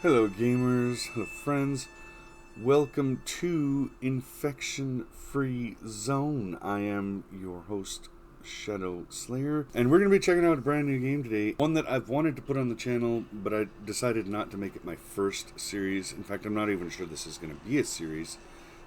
Hello gamers, hello friends, welcome to Infection Free Zone. I am your host, Shadow Slayer, and we're going to be checking out a brand new game today. One that I've wanted to put on the channel, but I decided not to make it my first series. In fact, I'm not even sure this is going to be a series,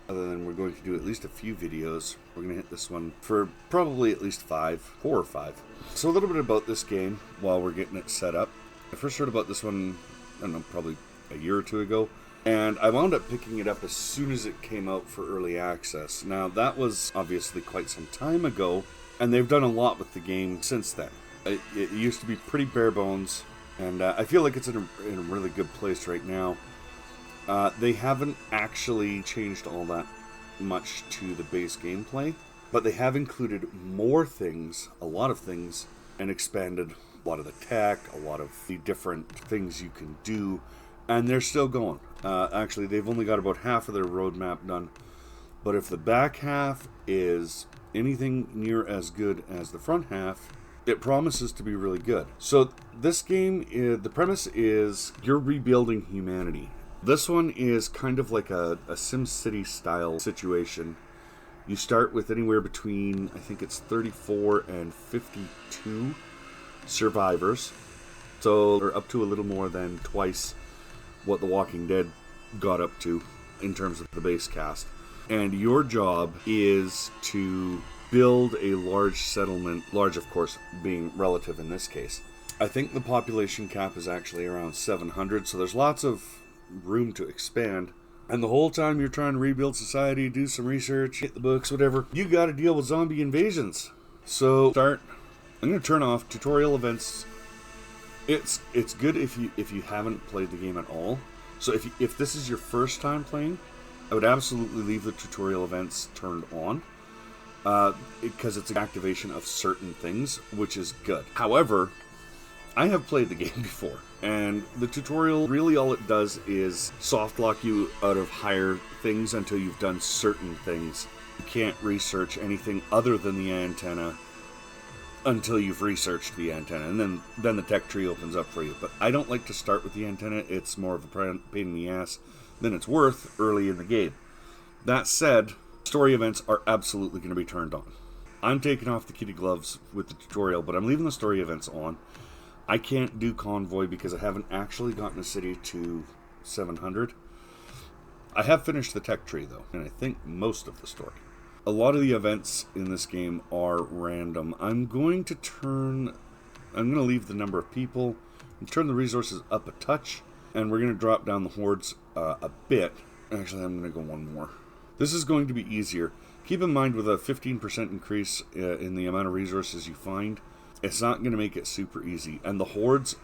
other than we're going to do at least a few videos. We're going to hit this one for probably at least 4 or 5. So a little bit about this game while we're getting it set up. I first heard about this one, I don't know, probably a year or two ago, and I wound up picking it up as soon as it came out for early access. Now, that was obviously quite some time ago, and they've done a lot with the game since then. It used to be pretty bare bones, and I feel like it's in a really good place right now. They haven't actually changed all that much to the base gameplay, but they have included more things, a lot of things, and expanded a lot of the tech, a lot of the different things you can do, and they're still going. Actually, they've only got about half of their roadmap done, but if the back half is anything near as good as the front half, it promises to be really good. So this game, the premise is you're rebuilding humanity. This one is kind of like a SimCity style situation. You start with anywhere between, I think it's 34 and 52 survivors, so or up to a little more than twice what The Walking Dead got up to in terms of the base cast. And your job is to build a large settlement, large of course being relative in this case. I think the population cap is actually around 700, so there's lots of room to expand. And the whole time you're trying to rebuild society, do some research, hit the books, whatever, you got to deal with zombie invasions. So I'm going to turn off tutorial events. It's good if you haven't played the game at all. So if this is your first time playing, I would absolutely leave the tutorial events turned on, because it's an activation of certain things, which is good. However, I have played the game before, and the tutorial, really all it does is soft lock you out of higher things until you've done certain things. You can't research anything other than the antenna until you've researched the antenna, and then the tech tree opens up for you. But I don't like to start with the antenna. It's more of a pain in the ass than it's worth early in the game. That said, story events are absolutely going to be turned on. I'm taking off the kitty gloves with the tutorial, but I'm leaving the story events on. I can't do convoy because I haven't actually gotten a city to 700. I have finished the tech tree though, and I think most of the story. A lot of the events in this game are random. I'm going to leave the number of people and turn the resources up a touch, and we're going to drop down the hordes a bit. Actually, I'm going to go one more. This is going to be easier. Keep in mind, with a 15% increase in the amount of resources you find, it's not going to make it super easy. And the hordes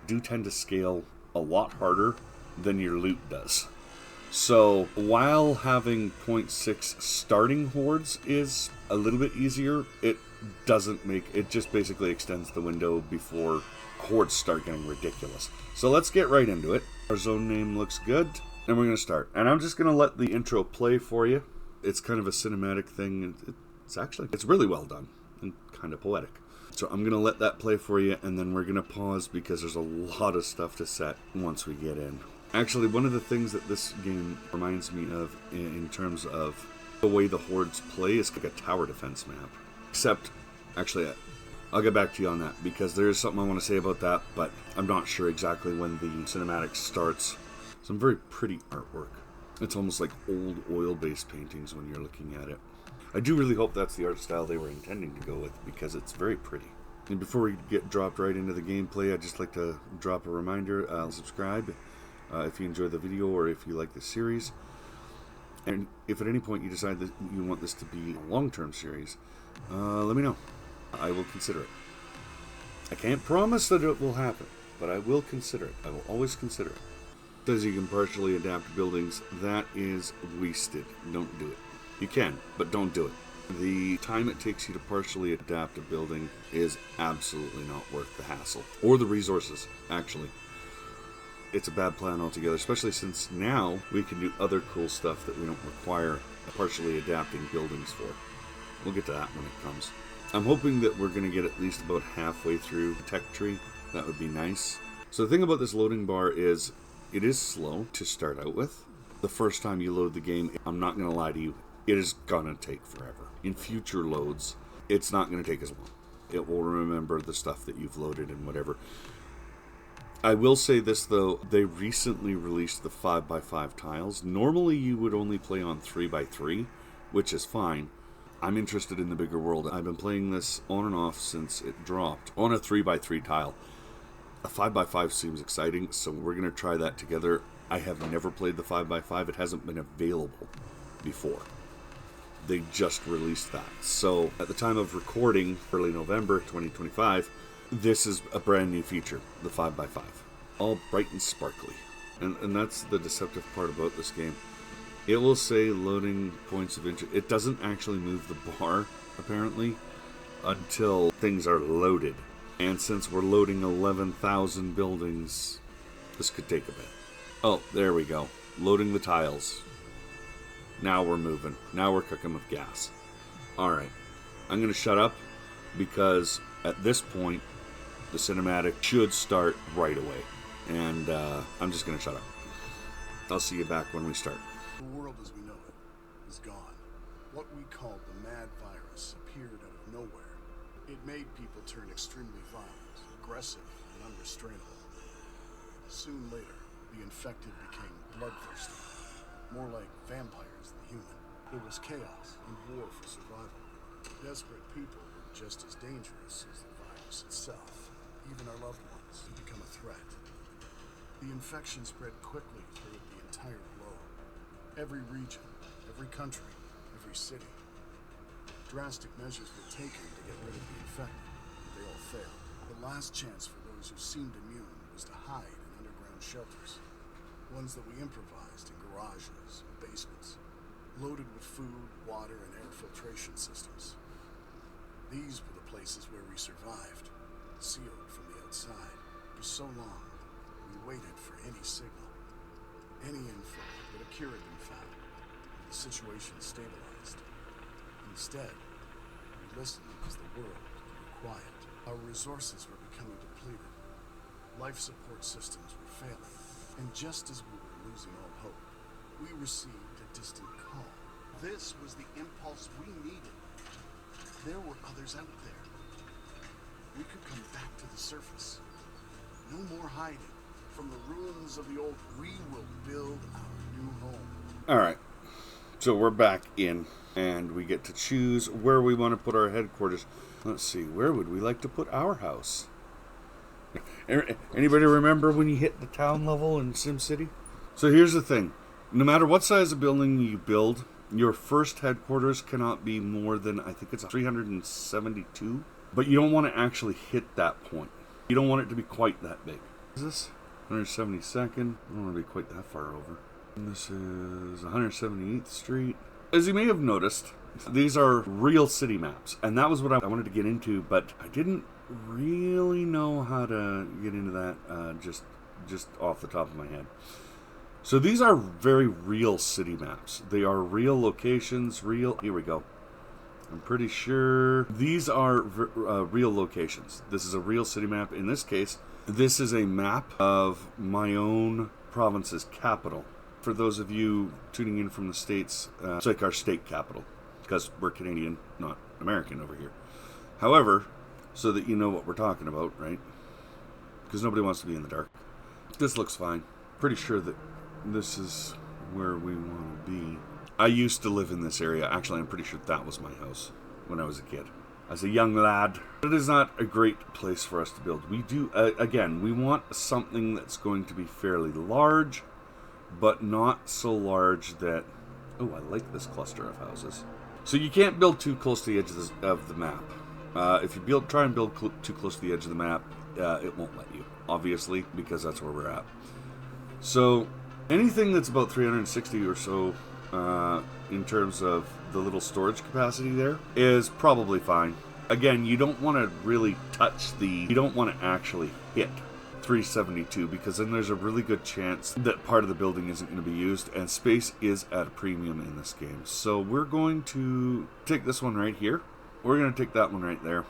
do tend to scale a lot harder than your loot does. So while having 0.6 starting hordes is a little bit easier, it just basically extends the window before hordes start getting ridiculous. So let's get right into it. Our zone name looks good, and we're going to start. And I'm just going to let the intro play for you. It's kind of a cinematic thing. It's really well done and kind of poetic. So I'm going to let that play for you, and then we're going to pause because there's a lot of stuff to set once we get in. Actually, one of the things that this game reminds me of in terms of the way the hordes play is like a tower defense map. Except, actually, I'll get back to you on that because there is something I want to say about that, but I'm not sure exactly when the cinematic starts. Some very pretty artwork. It's almost like old oil-based paintings when you're looking at it. I do really hope that's the art style they were intending to go with because it's very pretty. And before we get dropped right into the gameplay, I'd just like to drop a reminder, subscribe if you enjoy the video or if you like the series. And if at any point you decide that you want this to be a long-term series, let me know. I will consider it. I can't promise that it will happen, but I will consider it. I will always consider it. Says you can partially adapt buildings. That is wasted. Don't do it. You can, but don't do it. The time it takes you to partially adapt a building is absolutely not worth the hassle. Or the resources, actually. It's a bad plan altogether, especially since now we can do other cool stuff that we don't require partially adapting buildings for. We'll get to that when it comes. I'm hoping that we're going to get at least about halfway through the tech tree. That would be nice. So the thing about this loading bar is It is slow to start out with. The first time you load the game, I'm not going to lie to you, it is going to take forever. In future loads, it's not going to take as long. It will remember the stuff that you've loaded and whatever. I will say this, though. They recently released the 5x5 tiles. Normally, you would only play on 3x3, which is fine. I'm interested in the bigger world. I've been playing this on and off since it dropped on a 3x3 tile. A 5x5 seems exciting, so we're going to try that together. I have never played the 5x5. It hasn't been available before. They just released that. So at the time of recording, early November 2025, this is a brand new feature, the 5x5. All bright and sparkly. And that's the deceptive part about this game. It will say loading points of interest. It doesn't actually move the bar, apparently, until things are loaded. And since we're loading 11,000 buildings, this could take a bit. Oh, there we go. Loading the tiles. Now we're moving. Now we're cooking with gas. Alright. I'm going to shut up because at this point, the cinematic should start right away. And I'm just going to shut up. I'll see you back when we start. The world as we know it is gone. What we called the mad virus appeared out of nowhere. It made people turn extremely violent, aggressive, and unrestrainable. Soon later, the infected became bloodthirsty, more like vampires than human. There was chaos and war for survival. Desperate people were just as dangerous as the virus itself. Even our loved ones had become a threat. The infection spread quickly through the entire globe. Every region, every country, every city. Drastic measures were taken to get rid of the infected, but they all failed. The last chance for those who seemed immune was to hide in underground shelters. Ones that we improvised in garages and basements, loaded with food, water, and air filtration systems. These were the places where we survived, sealed from the outside. For so long, we waited for any signal, any info that a cure had been found, and the situation stabilized. Instead, we listened as the world grew quiet. Our resources were becoming depleted. Life support systems were failing. And just as we were losing all hope, we received a distant call. This was the impulse we needed. There were others out there. We could come back to the surface. No more hiding. From the ruins of the old, we will build our new home. Alright, so we're back in, and we get to choose where we want to put our headquarters. Let's see, where would we like to put our house? Anybody remember when you hit the town level in SimCity? So here's the thing. No matter what size of building you build, your first headquarters cannot be more than, I think it's 372. But you don't want to actually hit that point. You don't want it to be quite that big. Is this 172nd? I don't want to be quite that far over. And this is 178th Street. As you may have noticed, these are real city maps. And that was what I wanted to get into, but I didn't really know how to get into that just off the top of my head. So these are very real city maps. They are real locations, real... Here we go. I'm pretty sure these are real locations. This is a real city map. In this case, this is a map of my own province's capital. For those of you tuning in from the States, it's like our state capital, because we're Canadian, not American over here. However, so that you know what we're talking about, right? Because nobody wants to be in the dark. This looks fine. Pretty sure that this is where we want to be. I used to live in this area. Actually, I'm pretty sure that was my house when I was a kid. As a young lad. It is not a great place for us to build. We do, again, we want something that's going to be fairly large, but not so large that... Oh, I like this cluster of houses. So you can't build too close to the edge of the map. If you try and build too close to the edge of the map, it won't let you, obviously, because that's where we're at. So anything that's about 360 or so in terms of the little storage capacity there is probably fine. Again, you don't want to really touch you don't want to actually hit 372, because then there's a really good chance that part of the building isn't going to be used, and space is at a premium in this game. So we're going to take this one right here. We're going to take that one right there.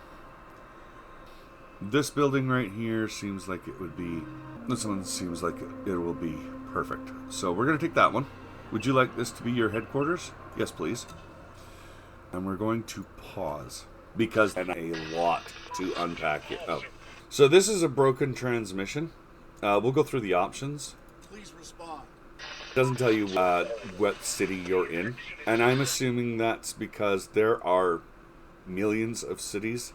This building right here seems like it would be... This one seems like it will be Perfect. So we're going to take that one. Would you like this to be your headquarters? Yes, please. And we're going to pause because there's a lot to unpack here. Oh. So this is a broken transmission. We'll go through the options. Please respond. It doesn't tell you what city you're in. And I'm assuming that's because there are millions of cities.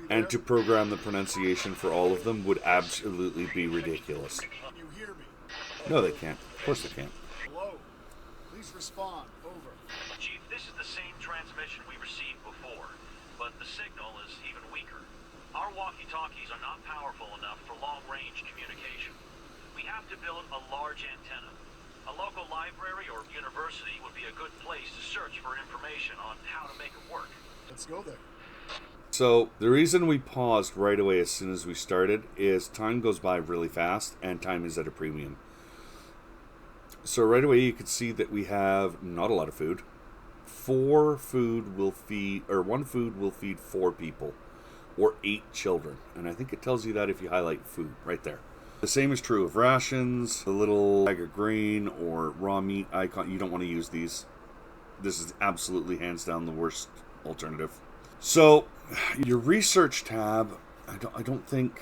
And to program the pronunciation for all of them would absolutely be ridiculous. You hear me? No, they can't. Of course they can't. Hello? Please respond. Over. Chief, this is the same transmission we received before, but the signal is even weaker. Our walkie-talkies are not powerful enough for long-range communication. We have to build a large antenna. A local library or university would be a good place to search for information on how to make it work. Let's go there. So, the reason we paused right away as soon as we started is time goes by really fast and time is at a premium. So right away you can see that we have not a lot of food. One food will feed 4 people or 8 children. And I think it tells you that if you highlight food right there. The same is true of rations, the little bag of grain or raw meat icon. You don't want to use these. This is absolutely hands down the worst alternative. So, your research tab, I don't think...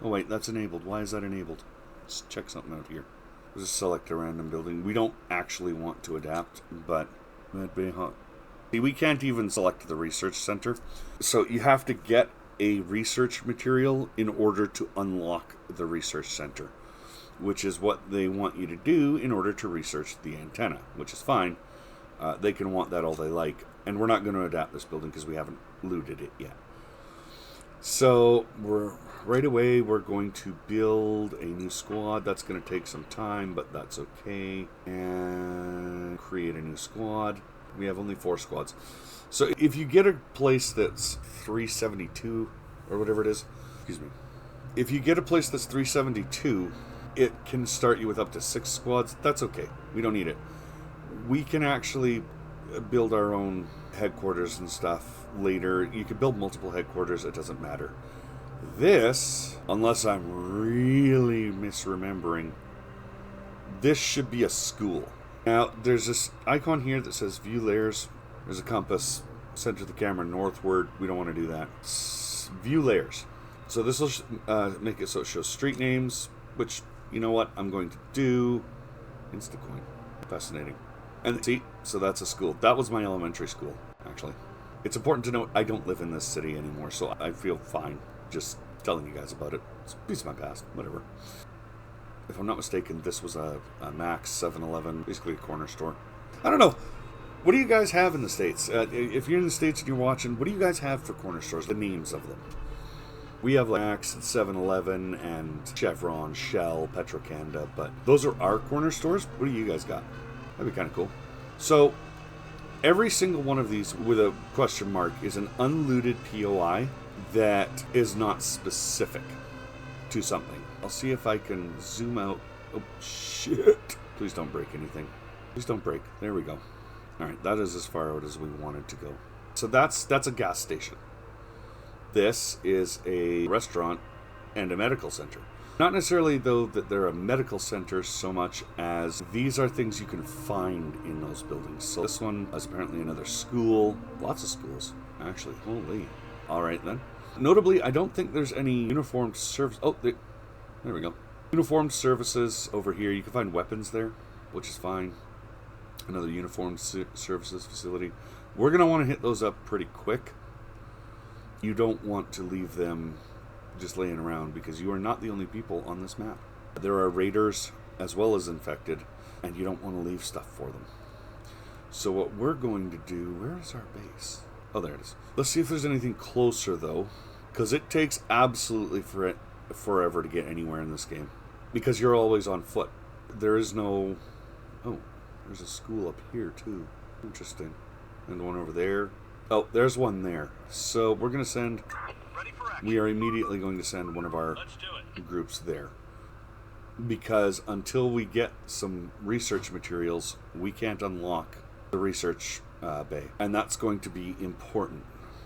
Oh wait, that's enabled. Why is that enabled? Let's check something out here. Let's just select a random building. We don't actually want to adapt, but... See, we can't even select the research center. So you have to get a research material in order to unlock the research center, which is what they want you to do in order to research the antenna, which is fine. They can want that all they like. And we're not going to adapt this building because we haven't looted it yet. So right away we're going to build a new squad. That's going to take some time, but that's okay. And create a new squad. We have only 4 squads. So if you get a place that's 372 or whatever it is, excuse me. If you get a place that's 372, it can start you with up to 6 squads. That's okay. We don't need it. We can actually build our own headquarters and stuff later. You can build multiple headquarters, it doesn't matter. This, unless I'm really misremembering, this should be a school. Now, there's this icon here that says view layers. There's a compass, center the camera northward. We don't want to do that. View layers. So this will make it so it shows street names, which, you know what, I'm going to do. Instacoin. Fascinating. And see, so that's a school. That was my elementary school, actually. It's important to note I don't live in this city anymore, so I feel fine just telling you guys about it. It's a piece of my past, whatever. If I'm not mistaken, this was a Max 7-Eleven, basically a corner store. I don't know. What do you guys have in the States? If you're in the States and you're watching, what do you guys have for corner stores? The names of them. We have like Max, 7-Eleven, and Chevron, Shell, Petro-Canada, but those are our corner stores. What do you guys got? That'd be kind of cool. So, every single one of these with a question mark is an unlooted POI that is not specific to something. I'll see if I can zoom out. Oh, shit. Please don't break anything. Please don't break. There we go. Alright, that is as far out as we wanted to go. So that's a gas station. This is a restaurant and a medical center. Not necessarily, though, that they're a medical center so much as these are things you can find in those buildings. So this one is apparently another school. Lots of schools, actually. Holy. Alright then. Notably, I don't think there's any uniformed service. Oh, there we go. Uniformed services over here. You can find weapons there, which is fine. Another uniformed services facility. We're going to want to hit those up pretty quick. You don't want to leave them just laying around because you are not the only people on this map. There are raiders as well as infected, and you don't want to leave stuff for them. So what we're going to do, where is our base? Oh, there it is. Let's see if there's anything closer though, because it takes absolutely forever to get anywhere in this game because you're always on foot. There is no... Oh, there's a school up here too. Interesting. And one over there. Oh, there's one there. So we're going to send... We are immediately going to send one of our groups there. Because until we get some research materials, we can't unlock the research bay. And that's going to be important.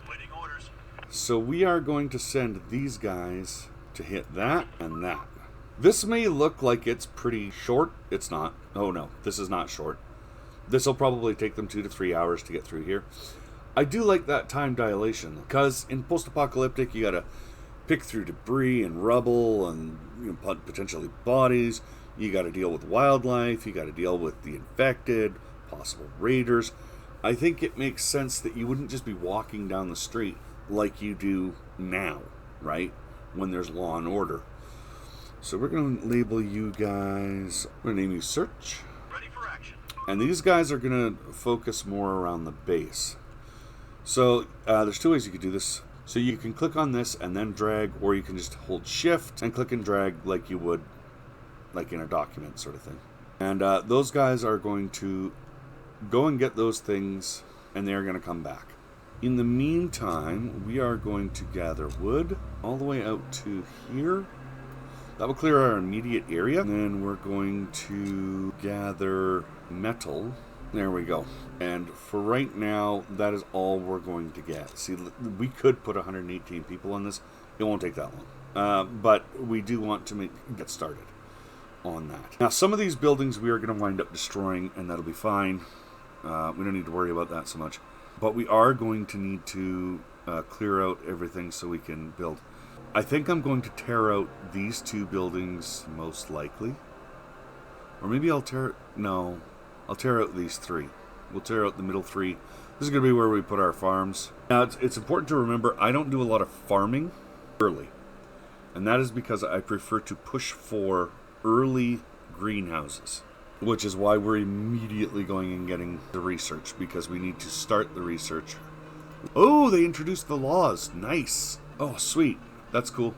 Waiting orders. So we are going to send these guys to hit that and that. This may look like it's pretty short. It's not. Oh no, this is not short. This will probably take them 2 to 3 hours to get through here. I do like that time dilation, because in post-apocalyptic you gotta pick through debris and rubble and potentially bodies. You gotta deal with wildlife. You gotta deal with the infected, possible raiders. I think it makes sense that you wouldn't just be walking down the street like you do now, right? When there's law and order. So we're going to label you guys, we're going to name you Search. Ready for action. And these guys are going to focus more around the base. So there's 2 ways you could do this. So you can click on this and then drag, or you can just hold shift and click and drag like you would like in a document sort of thing. And those guys are going to go and get those things, and they're going to come back. In the meantime, we are going to gather wood all the way out to here. That will clear our immediate area. And then we're going to gather metal. There we go. And for right now, that is all we're going to get. See, we could put 118 people on this. It won't take that long. But we do want to get started on that. Now, some of these buildings we are going to wind up destroying, and that'll be fine. We don't need to worry about that so much. But we are going to need to clear out everything so we can build. I think I'm going to tear out these 2 buildings most likely. Or maybe I'll tear out these 3. We'll tear out the middle 3. This is going to be where we put our farms. Now, it's important to remember, I don't do a lot of farming early. And that is because I prefer to push for early greenhouses. Which is why we're immediately going and getting the research, because we need to start the research. Oh, they introduced the laws. Nice. Oh, sweet. That's cool.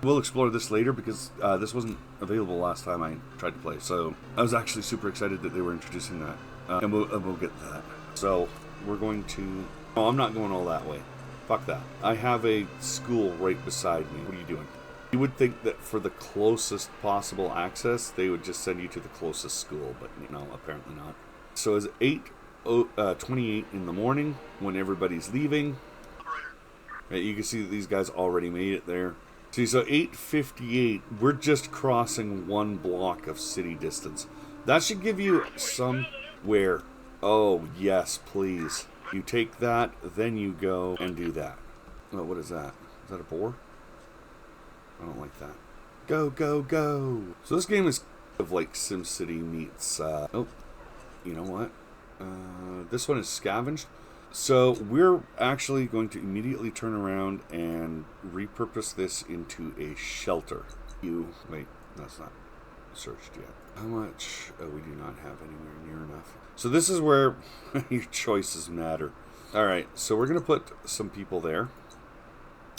We'll explore this later, because this wasn't available last time I tried to play. So I was actually super excited that they were introducing that. And we'll get to that. So we're going to... Oh, I'm not going all that way. Fuck that. I have a school right beside me. What are you doing? You would think that for the closest possible access, they would just send you to the closest school, but no, apparently not. So it's 8:28 in the morning when everybody's leaving. Right, you can see that these guys already made it there. See, so 8:58, we're just crossing 1 block of city distance. That should give you somewhere. Oh, yes, please. You take that, then you go and do that. Oh, what is that? Is that a boar? I don't like that. Go, go, go. So this game is of like SimCity meets... oh, you know what? This one is scavenged. So we're actually going to immediately turn around and repurpose this into a shelter. Wait, that's not searched yet. How much? Oh, we do not have anywhere near enough. So this is where your choices matter. Alright, so we're going to put some people there.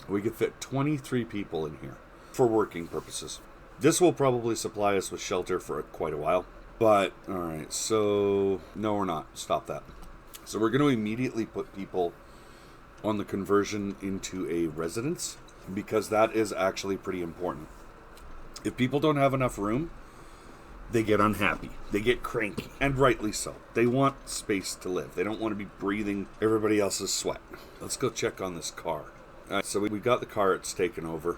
We could fit 23 people in here for working purposes. This will probably supply us with shelter for quite a while. But, alright, so... No, we're not. Stop that. So we're going to immediately put people on the conversion into a residence, because that is actually pretty important. If people don't have enough room, they get unhappy. They get cranky. And rightly so. They want space to live. They don't want to be breathing everybody else's sweat. Let's go check on this car. Alright, so we got the car. It's taken over.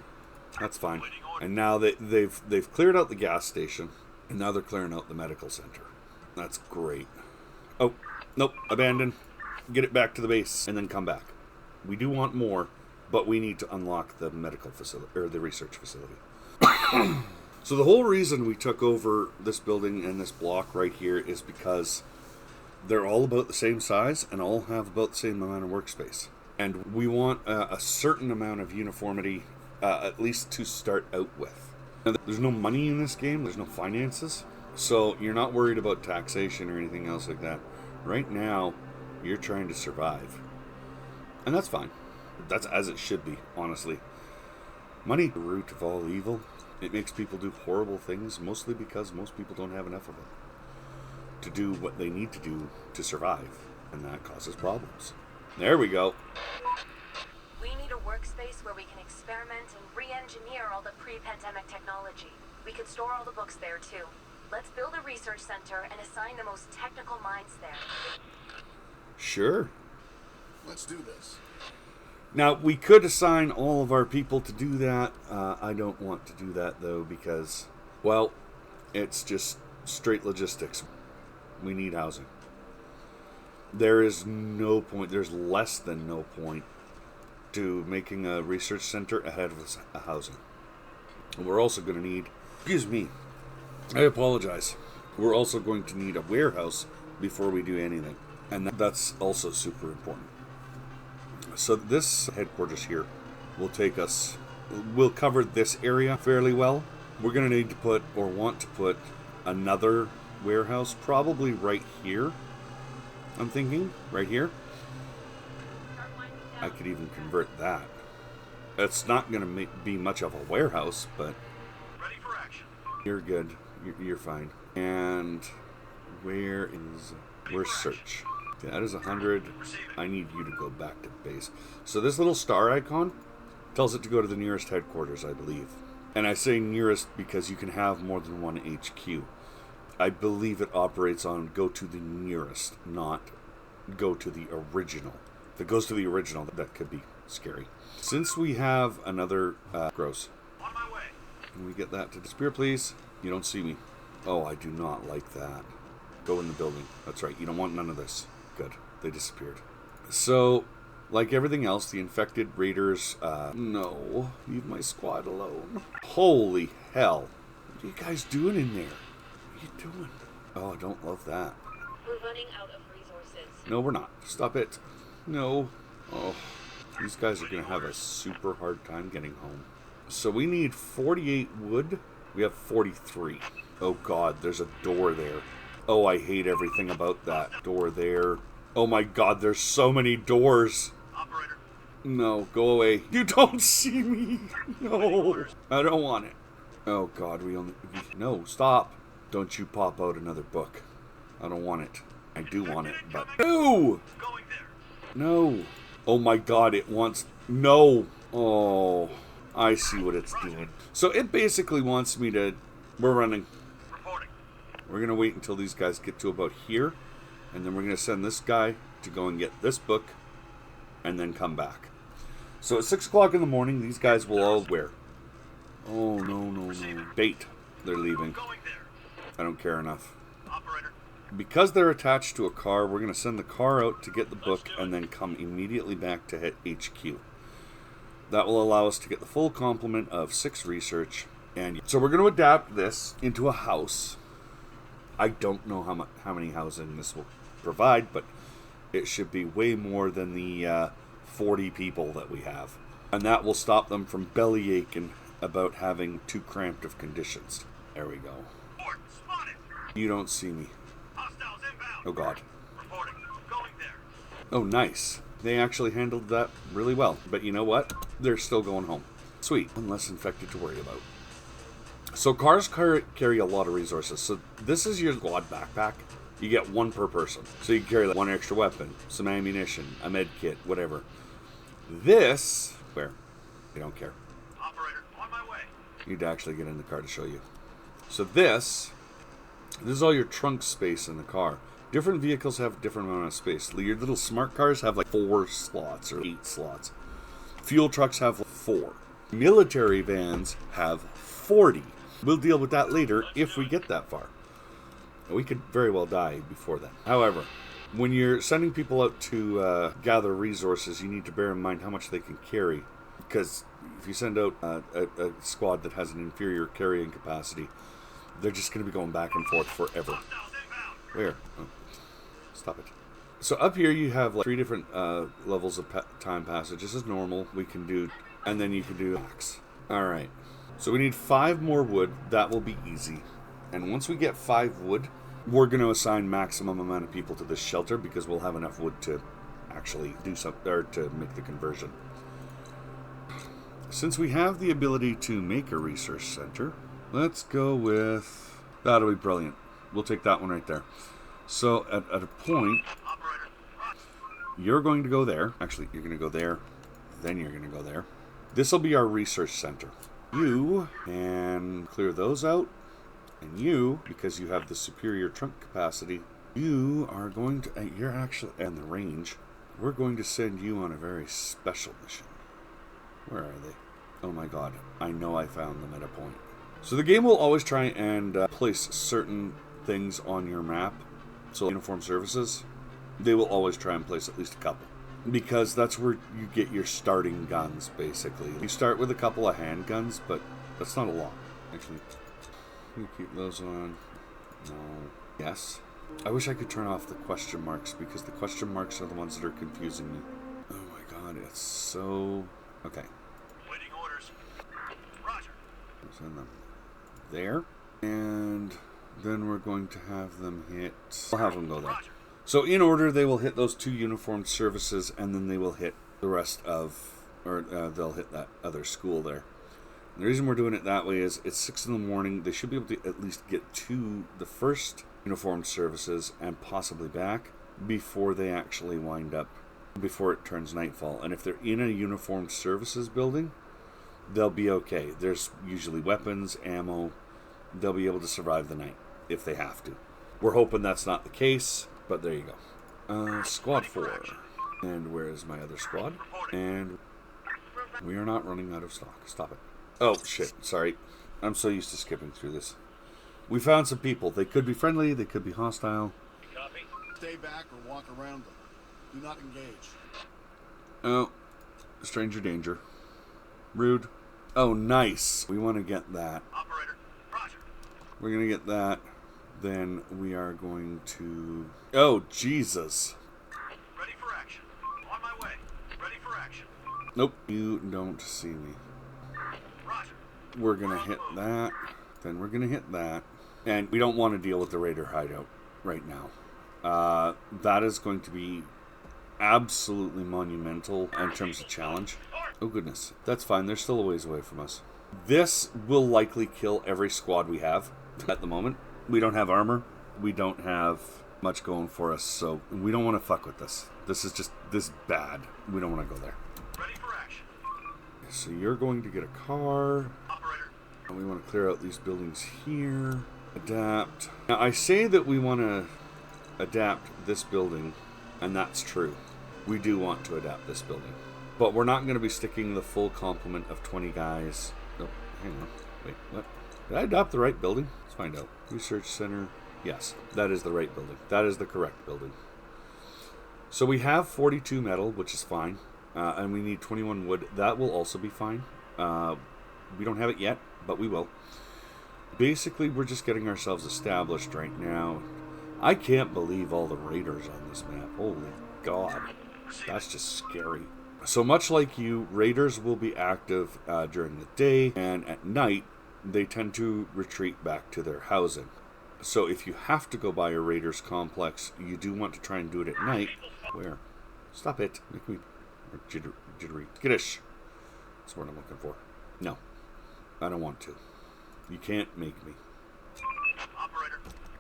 That's fine. And now they've cleared out the gas station, and now they're clearing out the medical center. That's great. Oh, nope, abandon. Get it back to the base, and then come back. We do want more, but we need to unlock the medical facility, or the research facility. So the whole reason we took over this building and this block right here is because they're all about the same size and all have about the same amount of workspace. And we want a certain amount of uniformity, at least to start out with. Now, there's no money in this game, there's no finances, so you're not worried about taxation or anything else like that. Right now, you're trying to survive. And that's fine. That's as it should be, honestly. Money, the root of all evil. It makes people do horrible things, mostly because most people don't have enough of it to do what they need to do to survive. And that causes problems. There we go. We need a workspace where we can experiment and re-engineer all the pre-pandemic technology. We could store all the books there, too. Let's build a research center and assign the most technical minds there. Sure. Let's do this. Now, we could assign all of our people to do that. I don't want to do that, though, because Well, it's just straight logistics. We need housing. There is no point, there's less than no point to making a research center ahead of a housing. And we're also going to need, excuse me, I apologize. We're also going to need a warehouse before we do anything. And that's also super important. So this headquarters here will take us, we'll cover this area fairly well. We're going to need to put, or want to put, another warehouse probably right here. I'm thinking, right here. I could even convert that. It's not going to be much of a warehouse, but Ready for action. you're good. You're fine. And where's search? That is 100. I need you to go back to base. So this little star icon tells it to go to the nearest headquarters, I believe. And I say nearest because you can have more than one HQ. I believe it operates on go to the nearest, not go to the original. If it goes to the original, that could be scary. Since we have another gross, On my way. can we get that to disappear, please? You don't see me. Oh, I do not like that. Go in the building. That's right. You don't want none of this. Good. They disappeared. So, like everything else, the infected raiders, no. Leave my squad alone. Holy hell. What are you guys doing in there? What are you doing? Oh, I don't love that. We're running out of resources. No, we're not. Stop it. No. Oh, these guys are going to have a super hard time getting home. So we need 48 wood. We have 43. Oh god, there's a door there. Oh, I hate everything about that door there. Oh my god, there's so many doors. Operator. No, go away. You don't see me. No, I don't want it. Oh god, no, stop. Don't you pop out another book. I don't want it. I do want it, but no. Going there. No. Oh my god, it wants... No. Oh, I see what it's doing. So it basically wants me to... We're running. Reporting. We're going to wait until these guys get to about here. And then we're going to send this guy to go and get this book. And then come back. So at 6 o'clock in the morning, these guys will all... Where? Oh, no. Bait. They're leaving. Going there. I don't care enough. Operator. Because they're attached to a car, we're going to send the car out to get the book and then come immediately back to hit HQ. That will allow us to get the full complement of 6 research. And so we're going to adapt this into a house. I don't know how many housing this will provide, but it should be way more than the 40 people that we have. And that will stop them from belly aching about having too cramped of conditions. There we go. Port. Spotted. You don't see me. Hostiles inbound. Oh god. Reporting. Going there. Oh, nice. They actually handled that really well. But you know what? They're still going home. Sweet. One less infected to worry about. So cars carry a lot of resources. So this is your squad backpack. You get 1 per person. So you carry like 1 extra weapon, some ammunition, a med kit, whatever. This... Where? I don't care. Operator. On my way. You need to actually get in the car to show you. So this is all your trunk space in the car. Different vehicles have different amount of space. Your little smart cars have like 4 slots or 8 slots. Fuel trucks have 4. Military vans have 40. We'll deal with that later if we get that far. We could very well die before then. However, when you're sending people out to gather resources, you need to bear in mind how much they can carry. Because if you send out a squad that has an inferior carrying capacity, they're just going to be going back and forth forever. Hostiles inbound. Where? Oh, stop it. So up here you have like 3 different levels of time passage. This is normal. We can do... And then you can do max. Alright. So we need 5 more wood. That will be easy. And once we get 5 wood, we're going to assign maximum amount of people to this shelter because we'll have enough wood to actually do something, or to make the conversion. Since we have the ability to make a research center, let's go with... That'll be brilliant. We'll take that one right there. So at a point, Operator. you're going to go there. Actually, you're going to go there. Then you're going to go there. This will be our research center. You can clear those out. And you, because you have the superior trunk capacity, you are going to... You're actually in the range. We're going to send you on a very special mission. Where are they? Oh my god. I know I found them at a point. So the game will always try and place certain things on your map. So uniform services, they will always try and place at least a couple. Because that's where you get your starting guns, basically. You start with a couple of handguns, but that's not a lot. Actually, you keep those on. No. Yes. I wish I could turn off the question marks, because the question marks are the ones that are confusing me. Oh my god, it's so... Okay. Waiting orders. Roger. Send them there. And then we're going to have them hit... I'll have them go there. Roger. So in order, they will hit those 2 uniformed services, and then they will hit the rest of... Or they'll hit that other school there. And the reason we're doing it that way is it's 6 in the morning. They should be able to at least get to the first uniformed services and possibly back before they actually wind up, before it turns nightfall. And if they're in a uniformed services building, they'll be okay. There's usually weapons, ammo. They'll be able to survive the night if they have to. We're hoping that's not the case, but there you go. Squad 4. And where is my other squad? And we are not running out of stock. Stop it. Oh, shit. Sorry. I'm so used to skipping through this. We found some people. They could be friendly. They could be hostile. Copy. Stay back or walk around them. Do not engage. Oh. Stranger danger. Rude. Oh, nice. We want to get that. Operator. Roger. We're going to get that. Then we are going to... Oh, Jesus. Ready for action. On my way. Ready for action. Nope. You don't see me. Roger. We're going to hit that. Then we're going to hit that. And we don't want to deal with the Raider hideout right now. That is going to be absolutely monumental in terms of challenge. Oh, goodness. That's fine. They're still a ways away from us. This will likely kill every squad we have at the moment. We don't have armor. We don't have much going for us, so we don't want to fuck with this. This is just this bad. We don't want to go there. Ready for action. So you're going to get a car. Operator. And we want to clear out these buildings here. Adapt. Now, I say that we want to adapt this building, and that's true. We do want to adapt this building. But we're not going to be sticking the full complement of 20 guys. Oh, hang on. Wait, what? Did I adopt the right building? Let's find out. Research Center. Yes, that is the right building. That is the correct building. So we have 42 metal, which is fine. And we need 21 wood. That will also be fine. We don't have it yet, but we will. Basically, we're just getting ourselves established right now. I can't believe all the raiders on this map. Holy God. That's just scary. So much like you, raiders will be active during the day, and at night, they tend to retreat back to their housing. So if you have to go by a raiders complex, you do want to try and do it at night. Where? Stop it. Make me jittery. Skittish. That's what I'm looking for. No. I don't want to. You can't make me. Operator.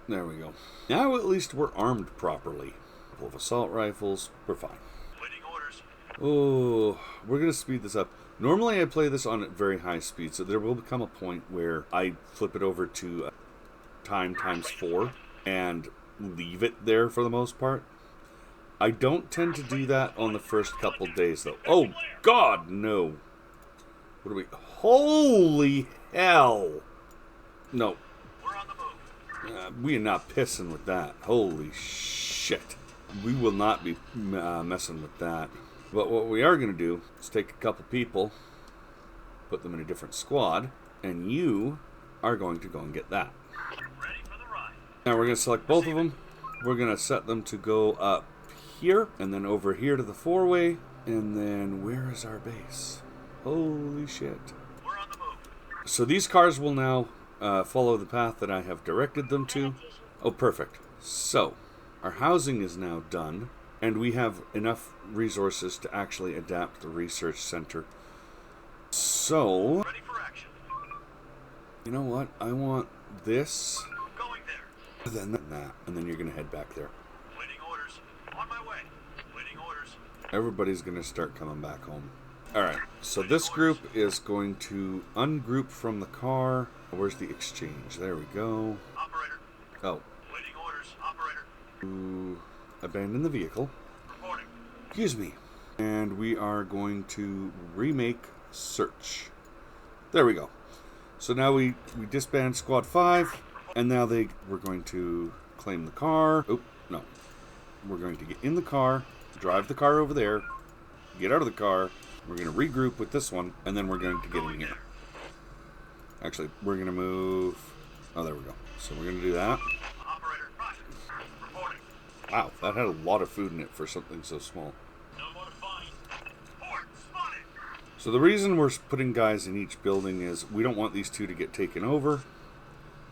There we go. Now at least we're armed properly. A couple of assault rifles. We're fine. Waiting orders. Oh, we're going to speed this up. Normally I play this on at very high speed, so there will become a point where I flip it over to time times 4 and leave it there for the most part. I don't tend to do that on the first couple days, though. Oh, God, no. What are we... Holy hell! No. We're on the move. We are not pissing with that. Holy shit. We will not be messing with that. But what we are going to do is take a couple people, put them in a different squad, and you are going to go and get that. Ready for the ride. Now we're going to select both of them. We're going to set them to go up here, and then over here to the 4-way, and then where is our base? Holy shit. We're on the move. So these cars will now follow the path that I have directed them to. Oh, perfect. So, our housing is now done, and we have enough resources to actually adapt the research center. So, Ready for action. you know what? I want this, Going there. then that, and then you're going to head back there. Waiting orders. On my way. Waiting orders. Everybody's going to start coming back home. Alright, so this group is going to ungroup from the car. Where's the exchange? There we go. Operator. Oh, Waiting orders. Operator. to abandon the vehicle. Reporting. Excuse me. And we are going to remake search. There we go. So now we disband Squad 5, and now we're going to claim the car. Oh, no. We're going to get in the car, drive the car over there, get out of the car. We're going to regroup with this one, and then we're going to get in here. Actually, we're going to move... Oh, there we go. So we're going to do that. Wow, that had a lot of food in it for something so small. So the reason we're putting guys in each building is we don't want these two to get taken over.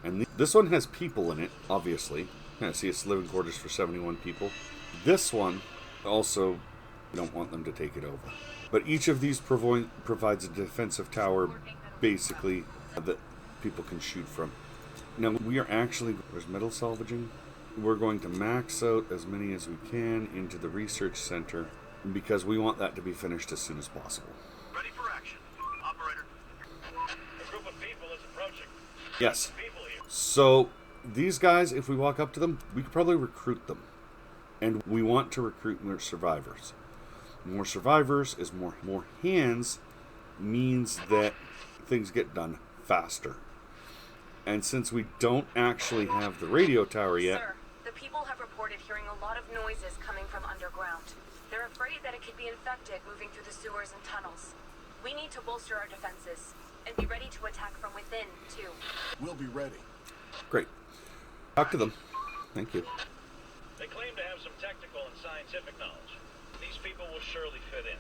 And this one has people in it, obviously. Yeah, see, it's living quarters for 71 people. This one also, we don't want them to take it over. But each of these provides a defensive tower, basically, that people can shoot from. Now, we are actually, there's metal salvaging. We're going to max out as many as we can into the research center because we want that to be finished as soon as possible. Ready for action. Operator. A group of people is approaching. Yes. So, these guys, if we walk up to them, we could probably recruit them. And we want to recruit more survivors. More survivors is more hands, means that things get done faster. And since we don't actually have the radio tower yet... Sir, the people have reported hearing a lot of noises coming from underground. They're afraid that it could be infected moving through the sewers and tunnels. We need to bolster our defenses and be ready to attack from within, too. We'll be ready. Great. Talk to them. Thank you. They claim to have some technical and scientific knowledge. These people will surely fit in.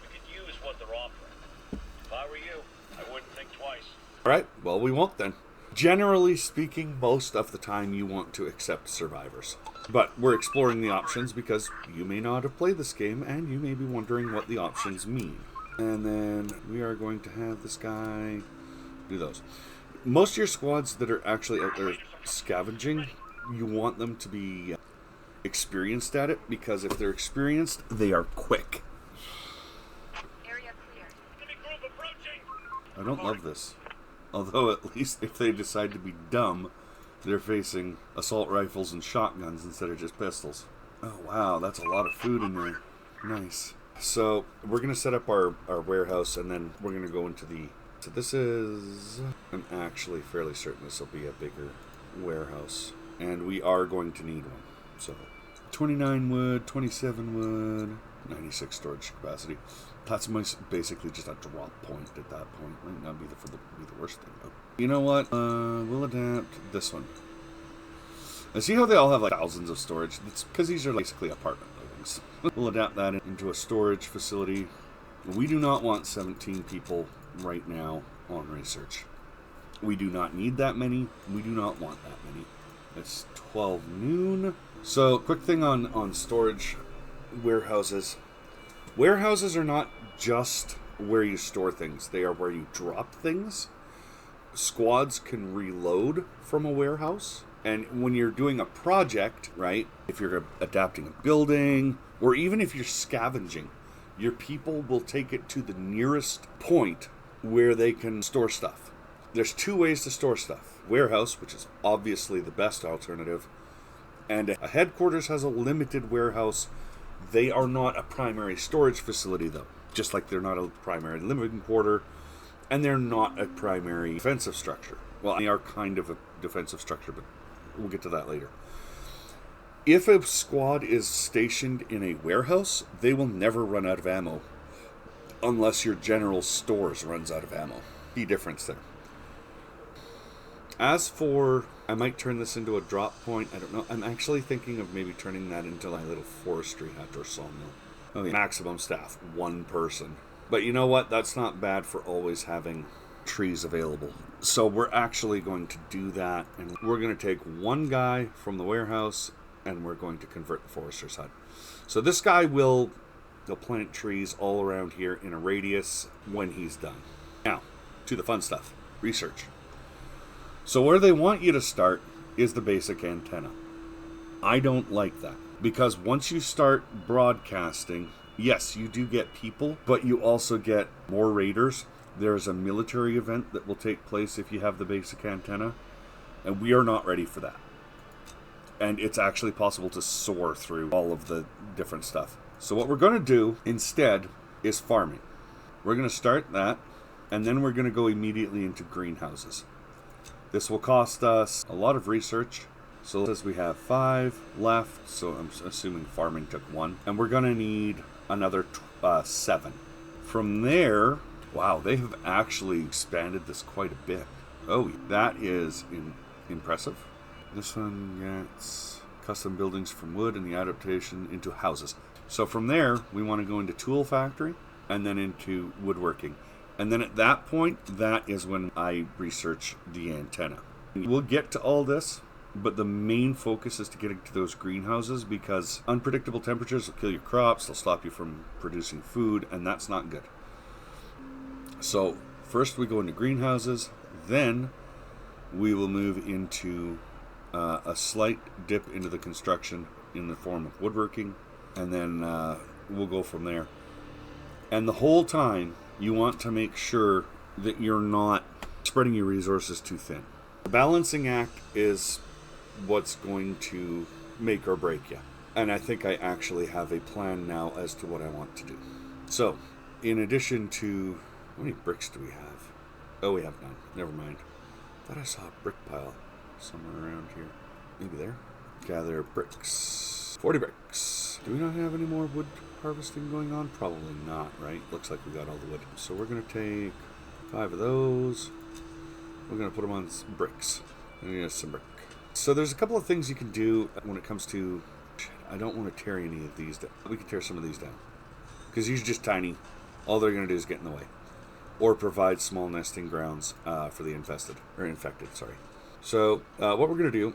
We could use what they're offering. If I were you, I wouldn't think twice. Alright, well, we won't then. Generally speaking, most of the time you want to accept survivors. But we're exploring the options because you may not have played this game and you may be wondering what the options mean. And then we are going to have this guy do those. Most of your squads that are actually out there scavenging, you want them to be experienced at it because if they're experienced, they are quick. Area cleared. I don't love this. Although at least if they decide to be dumb, they're facing assault rifles and shotguns instead of just pistols. Oh wow, that's a lot of food in there. Nice. So we're going to set up our warehouse and then we're going to go into the... So this is... I'm actually fairly certain this will be a bigger warehouse. And we are going to need one. So 29 wood, 27 wood, 96 storage capacity. That's basically just a drop point at that point. Might not be the worst thing. But you know what? We'll adapt this one. And see how they all have like thousands of storage? It's because these are basically apartment buildings. We'll adapt that into a storage facility. We do not want 17 people right now on research. We do not need that many. We do not want that many. It's 12 noon. So, quick thing on storage warehouses. Warehouses are not just where you store things. They are where you drop things. Squads can reload from a warehouse. And when you're doing a project, right, if you're adapting a building, or even if you're scavenging, your people will take it to the nearest point where they can store stuff. There's two ways to store stuff. Warehouse, which is obviously the best alternative, and a headquarters has a limited warehouse. They are not a primary storage facility, though. Just like they're not a primary living quarter, and they're not a primary defensive structure. Well, they are kind of a defensive structure, but we'll get to that later. If a squad is stationed in a warehouse, they will never run out of ammo. Unless your general stores runs out of ammo. Key difference there. As for, I might turn this into a drop point. I don't know. I'm actually thinking of maybe turning that into my little forestry hut or sawmill. Okay, maximum staff, one person. But you know what? That's not bad for always having trees available. So we're actually going to do that. And we're going to take one guy from the warehouse and we're going to convert the forester's hut. So this guy will plant trees all around here in a radius when he's done. Now, to the fun stuff. Research. So where they want you to start is the basic antenna. I don't like that. Because once you start broadcasting, yes, you do get people, but you also get more raiders. There's a military event that will take place if you have the basic antenna. And we are not ready for that. And it's actually possible to soar through all of the different stuff. So what we're going to do instead is farming. We're going to start that And then we're going to go immediately into greenhouses. This will cost us a lot of research. So as we have 5 left, so I'm assuming farming took 1. And we're going to need another 7. From there, wow, they have actually expanded this quite a bit. Oh, that is impressive. This one gets custom buildings from wood and the adaptation into houses. So from there, we want to go into tool factory and then into woodworking. And then at that point, that is when I research the antenna. We'll get to all this, but the main focus is to get into those greenhouses because unpredictable temperatures will kill your crops, they'll stop you from producing food, and that's not good. So first we go into greenhouses, then we will move into a slight dip into the construction in the form of woodworking, and then we'll go from there. And the whole time, you want to make sure that you're not spreading your resources too thin. The balancing act is what's going to make or break you. And I think I actually have a plan now as to what I want to do. So, in addition to... How many bricks do we have? Oh, we have none. Never mind. Thought I saw a brick pile somewhere around here. Maybe there. Gather bricks. 40 bricks. Do we not have any more wood harvesting going on? Probably not, right? Looks like we got all the wood. So we're going to take 5 of those. We're going to put them on bricks. And we have some brick. So there's a couple of things you can do when it comes to... I don't want to tear any of these down. We can tear some of these down. Because these are just tiny. All they're going to do is get in the way. Or provide small nesting grounds for the infected. Sorry. So what we're going to do,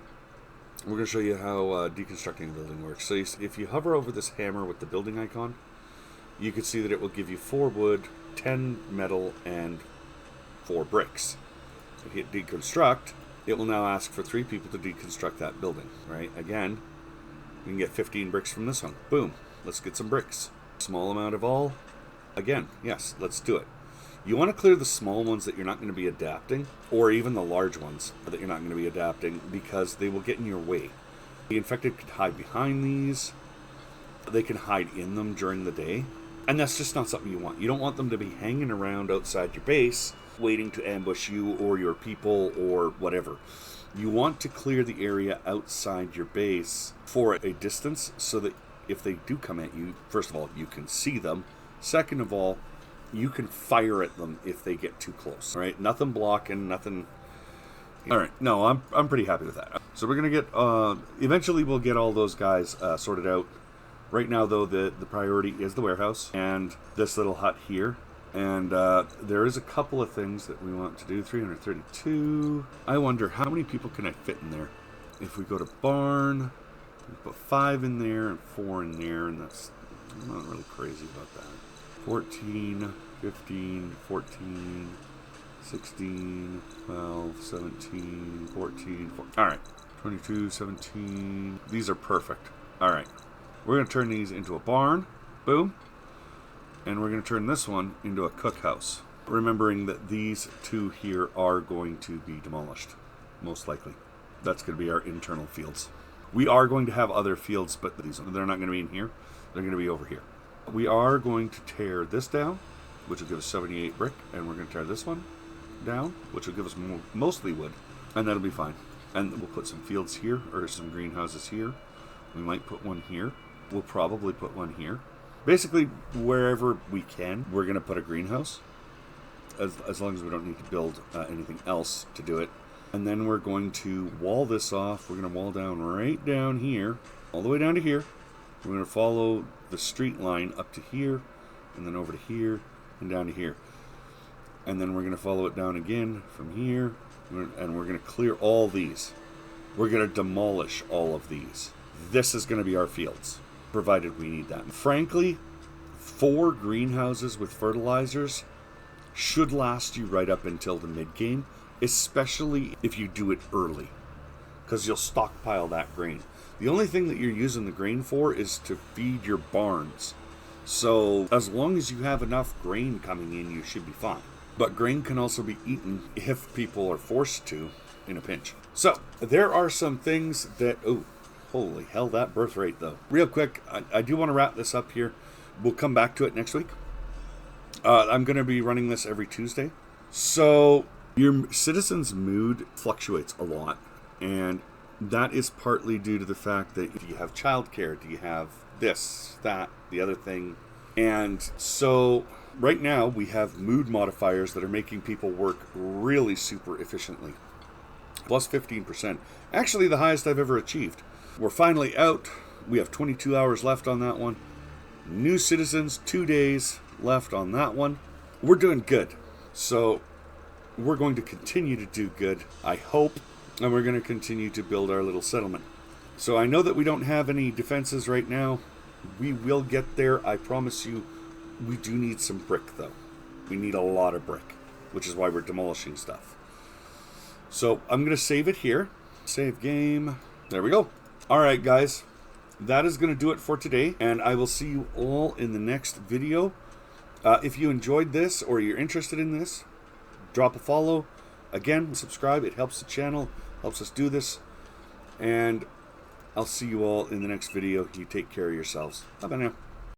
we're going to show you how deconstructing a building works. So if you hover over this hammer with the building icon, you can see that it will give you 4 wood, 10 metal, and 4 bricks. If you hit deconstruct, it will now ask for 3 people to deconstruct that building, right? Again, we can get 15 bricks from this one. Boom. Let's get some bricks. Small amount of all. Again, yes, let's do it. You want to clear the small ones that you're not going to be adapting, or even the large ones that you're not going to be adapting, because they will get in your way. The infected can hide behind these. They can hide in them during the day. And that's just not something you want. You don't want them to be hanging around outside your base, waiting to ambush you or your people or whatever. You want to clear the area outside your base for a distance so that if they do come at you, first of all, you can see them. Second of all, you can fire at them if they get too close. All right, nothing blocking, nothing. All right, no, I'm pretty happy with that. So we're gonna get. Eventually, we'll get all those guys sorted out. Right now, though, the priority is the warehouse and this little hut here. And there is a couple of things that we want to do. 332. I wonder how many people can I fit in there. If we go to barn, we put 5 in there and 4 in there, and that's. I'm not really crazy about that. 14, 15, 14, 16, 12, 17, 14. Alright. 22, 17. These are perfect. Alright. We're going to turn these into a barn. Boom. And we're going to turn this one into a cookhouse. Remembering that these 2 here are going to be demolished. Most likely. That's going to be our internal fields. We are going to have other fields, but they're not going to be in here. They're going to be over here. We are going to tear this down, which will give us 78 brick, and we're going to tear this one down, which will give us mostly wood, and that'll be fine. And we'll put some fields here, or some greenhouses here. We might put one here. We'll probably put one here. Basically, wherever we can, we're going to put a greenhouse, as long as we don't need to build anything else to do it. And then we're going to wall this off. We're going to wall down right down here, all the way down to here. We're going to follow the street line up to here, and then over to here, and down to here. And then we're going to follow it down again from here, and we're going to clear all these. We're going to demolish all of these. This is going to be our fields, provided we need that. Frankly, 4 greenhouses with fertilizers should last you right up until the mid-game, especially if you do it early, because you'll stockpile that grain. The only thing that you're using the grain for is to feed your barns. So as long as you have enough grain coming in, you should be fine. But grain can also be eaten if people are forced to in a pinch. So there are some things that... Oh, holy hell, that birth rate though. Real quick, I do want to wrap this up here. We'll come back to it next week. I'm going to be running this every Tuesday. So your citizens' mood fluctuates a lot, and that is partly due to the fact that do you have childcare, do you have this, that, the other thing. And so right now we have mood modifiers that are making people work really super efficiently. Plus 15%. Actually the highest I've ever achieved. We're finally out. We have 22 hours left on that one. New citizens, 2 days left on that one. We're doing good. So we're going to continue to do good, I hope, and we're going to continue to build our little settlement. So I know that we don't have any defenses right now. We will get there, I promise you. We do need some brick, though. We need a lot of brick, which is why we're demolishing stuff. So I'm going to save it here. Save game. There we go. All right, guys. That is going to do it for today, and I will see you all in the next video. If you enjoyed this or you're interested in this, drop a follow. Again, subscribe. It helps the channel, helps us do this. And I'll see you all in the next video. You take care of yourselves. Bye-bye now.